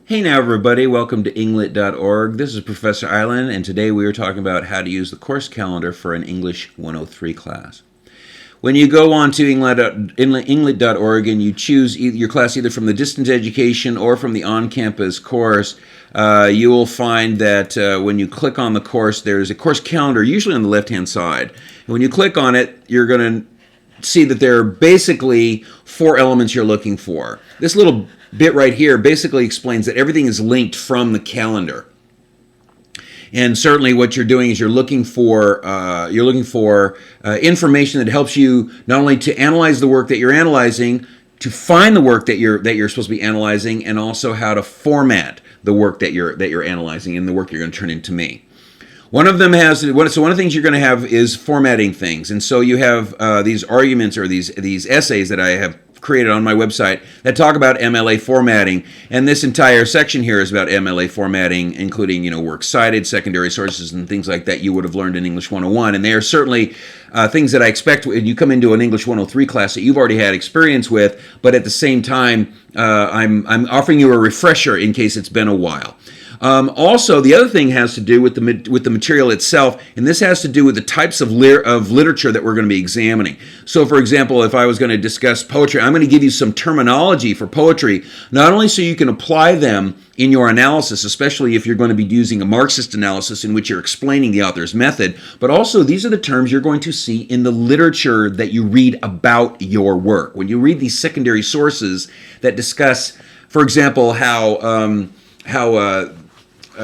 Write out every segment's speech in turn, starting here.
Hey now everybody, welcome to Englit.org. This is Professor Island, and today we are talking about how to use the course calendar for an English 103 class. When you go on to Englit.org and you choose your class either from the distance education or from the on-campus course, you will find that when you click on the course, there's a course calendar, usually on the left-hand side. And when you click on it, you're going to see that there are basically four elements you're looking for. This little bit right here basically explains that everything is linked from the calendar. And certainly what you're doing is you're looking for information that helps you not only to analyze the work that you're analyzing, to find the work that you're supposed to be analyzing, and also how to format the work that you're analyzing and the work you're going to turn into me. One of them has, so one of the things you're going to have is formatting things. And so you have these arguments or these essays that I have created on my website that talk about MLA formatting. And this entire section here is about MLA formatting, including, works cited, secondary sources, and things like that you would have learned in English 101. And they are certainly things that I expect when you come into an English 103 class that you've already had experience with, but at the same time, I'm offering you a refresher in case it's been a while. Also, the other thing has to do with the material itself, and this has to do with the types of literature that we're going to be examining. So, for example, if I was going to discuss poetry, I'm going to give you some terminology for poetry, not only so you can apply them in your analysis, especially if you're going to be using a Marxist analysis in which you're explaining the author's method, but also these are the terms you're going to see in the literature that you read about your work. When you read these secondary sources that discuss, for example, how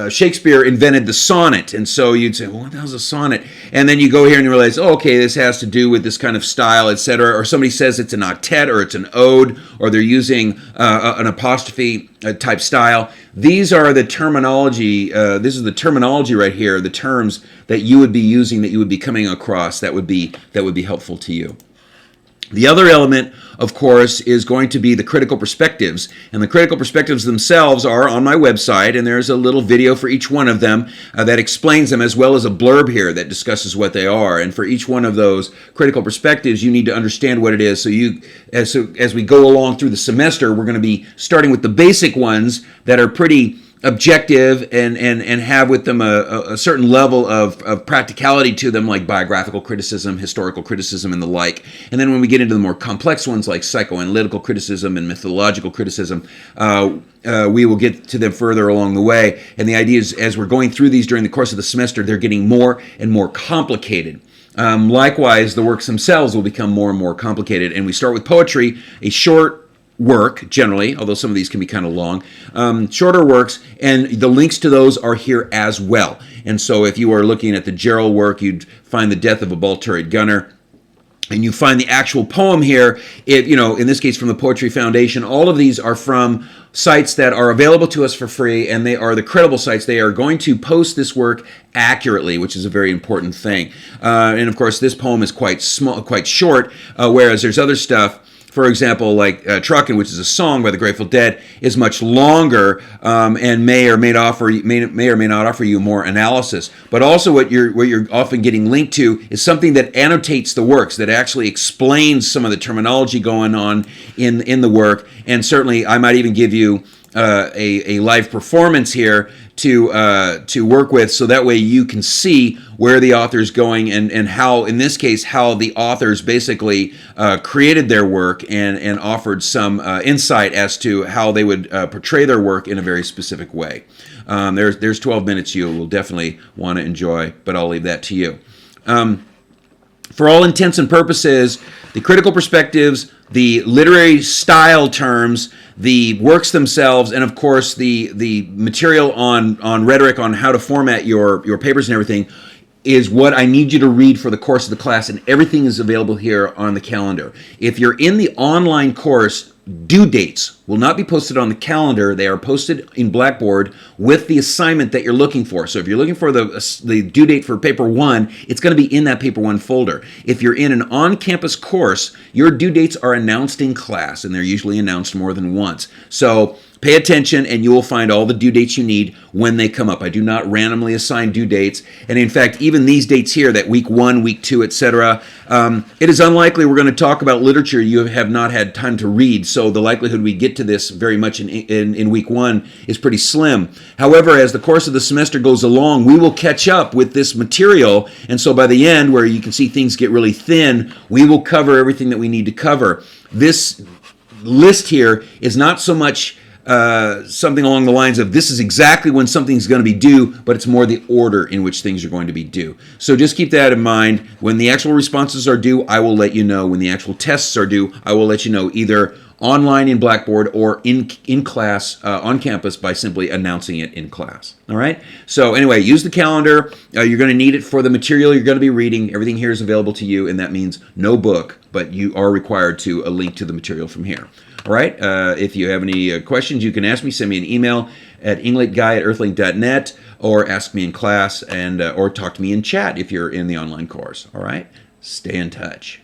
Shakespeare invented the sonnet, and so you'd say, well, what the hell's a sonnet? And then you go here and you realize, oh, okay, this has to do with this kind of style, etc. Or somebody says it's an octet or it's an ode, or they're using an apostrophe type style. These are the terminology. This is the terminology right here, the terms that you would be using, that you would be coming across, that would be helpful to you. The other element, of course, is going to be the critical perspectives. And the critical perspectives themselves are on my website, and there's a little video for each one of them that explains them, as well as a blurb here that discusses what they are. And for each one of those critical perspectives, you need to understand what it is. So as we go along through the semester, we're going to be starting with the basic ones that are pretty objective and have with them a certain level of practicality to them, like biographical criticism, historical criticism, and the like. And then when we get into the more complex ones like psychoanalytical criticism and methodological criticism, we will get to them further along the way. And the idea is, as we're going through these during the course of the semester, they're getting more and more complicated. Likewise, the works themselves will become more and more complicated. And we start with poetry, a short work, generally, although some of these can be kind of long, shorter works, and the links to those are here as well. And so if you are looking at the Gerald work, you'd find The Death of a Ball-Turret Gunner, and you find the actual poem here, in this case from the Poetry Foundation. All of these are from sites that are available to us for free, and they are the credible sites. They are going to post this work accurately, which is a very important thing. And of course, this poem is quite small, quite short, whereas there's other stuff. For example, like Truckin', which is a song by the Grateful Dead, is much longer and may or may not offer you more analysis. But also, what you're often getting linked to is something that annotates the works, that actually explains some of the terminology going on in the work. And certainly, I might even give you a live performance here to work with, so that way you can see where the author's going and how, in this case, how the authors basically created their work and offered some insight as to how they would portray their work in a very specific way. There's 12 minutes you will definitely want to enjoy, but I'll leave that to you. For all intents and purposes, the critical perspectives, the literary style terms, the works themselves, and of course the material on rhetoric, on how to format your papers and everything, is what I need you to read for the course of the class, and everything is available here on the calendar. If you're in the online course, due dates will not be posted on the calendar. They are posted in Blackboard with the assignment that you're looking for. So if you're looking for the due date for paper 1, it's going to be in that paper 1 folder. If you're in an on-campus course, your due dates are announced in class, and they're usually announced more than once. So pay attention, and you will find all the due dates you need when they come up. I do not randomly assign due dates. And in fact, even these dates here, that week 1, week 2, etc., It is unlikely we're going to talk about literature you have not had time to read, so the likelihood we get to this very much in week one is pretty slim. However, as the course of the semester goes along, we will catch up with this material, and so by the end, where you can see things get really thin, we will cover everything that we need to cover. This list here is not so much something along the lines of this is exactly when something's going to be due, but it's more the order in which things are going to be due. So just keep that in mind. When the actual responses are due, I will let you know. When the actual tests are due, I will let you know, either online in Blackboard or in class on campus by simply announcing it in class. All right? So anyway, use the calendar. You're going to need it for the material you're going to be reading. Everything here is available to you, and that means no book, but you are required to link to the material from here. All right. If you have any questions, you can ask me. Send me an email at inglitguy@earthlink.net, or ask me in class, and or talk to me in chat if you're in the online course. All right. Stay in touch.